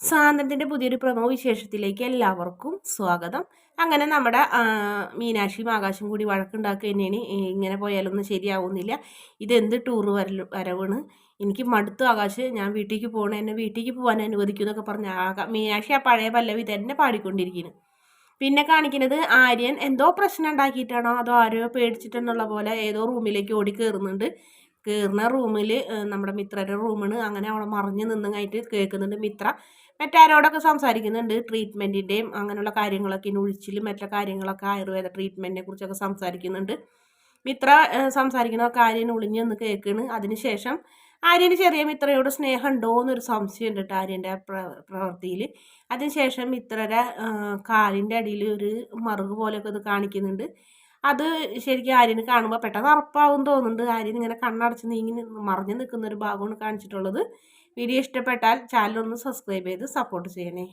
സാന്ദ്രത്തിൻ്റെ പുതിയൊരു പ്രമോ വിശേഷത്തിലേക്ക് എല്ലാവർക്കും സ്വാഗതം. അങ്ങനെ നമ്മുടെ മീനാക്ഷിയും ആകാശം കൂടി വഴക്കുണ്ടാക്കുക തന്നെയാണ്. ഇങ്ങനെ പോയാലൊന്നും ശരിയാവുന്നില്ല, ഇതെന്ത് ടൂറ് വരവാണ്, എനിക്ക് മടുത്തു ആകാശ്, ഞാൻ വീട്ടിലേക്ക് പോകണം, എന്നെ വീട്ടിലേക്ക് പോകാൻ അനുവദിക്കും എന്നൊക്കെ പറഞ്ഞ മീനാക്ഷി ആ പഴയ പല്ലവി തന്നെ പാടിക്കൊണ്ടിരിക്കുന്നു. പിന്നെ കാണിക്കുന്നത് ആര്യൻ എന്തോ പ്രശ്നം ഉണ്ടാക്കിയിട്ടാണോ അതോ ആരോ പേടിച്ചിട്ടെന്നുള്ള പോലെ ഏതോ റൂമിലേക്ക് ഓടി കയറുന്നുണ്ട്. കയറുന്ന റൂമിൽ നമ്മുടെ മിത്രയുടെ റൂമാണ്. അങ്ങനെ അവിടെ മറിഞ്ഞ് നിന്നങ്ങായിട്ട് കേൾക്കുന്നുണ്ട്. മിത്ര മറ്റാരോടൊക്കെ സംസാരിക്കുന്നുണ്ട്. ട്രീറ്റ്മെൻറ്റിൻ്റെയും അങ്ങനെയുള്ള കാര്യങ്ങളൊക്കെ, ഒഴിച്ചിലും മറ്റു കാര്യങ്ങളൊക്കെ, ആയുർവേദ ട്രീറ്റ്മെൻറ്റിനെ കുറിച്ചൊക്കെ സംസാരിക്കുന്നുണ്ട്. മിത്ര സംസാരിക്കുന്നതൊക്കെ ആര്യൻ ഒളിഞ്ഞ് നിന്ന് കേൾക്കുകയാണ്. അതിനുശേഷം ആര്യന് ചെറിയ മിത്രയോട് സ്നേഹം ഉണ്ടോ എന്നൊരു സംശയം ഉണ്ട് കേട്ടോ ആര്യൻ്റെ പ്രവൃത്തിയിൽ. അതിനുശേഷം മിത്രയുടെ കാലിൻ്റെ അടിയിൽ ഒരു മറുക് പോലെയൊക്കെ ഇത് കാണിക്കുന്നുണ്ട്. അത് ശരിക്കും ആര്യന് കാണുമ്പോൾ പെട്ടെന്ന് അറപ്പാവും തോന്നുന്നുണ്ട്. ആര്യൻ ഇങ്ങനെ കണ്ണടച്ച് നീങ്ങി മറിഞ്ഞു നിൽക്കുന്ന ഒരു ഭാഗമാണ് കാണിച്ചിട്ടുള്ളത്. വീഡിയോ ഇഷ്ടപ്പെട്ടാൽ ചാനൽ ഒന്ന് സബ്സ്ക്രൈബ് ചെയ്ത് സപ്പോർട്ട് ചെയ്യണേ.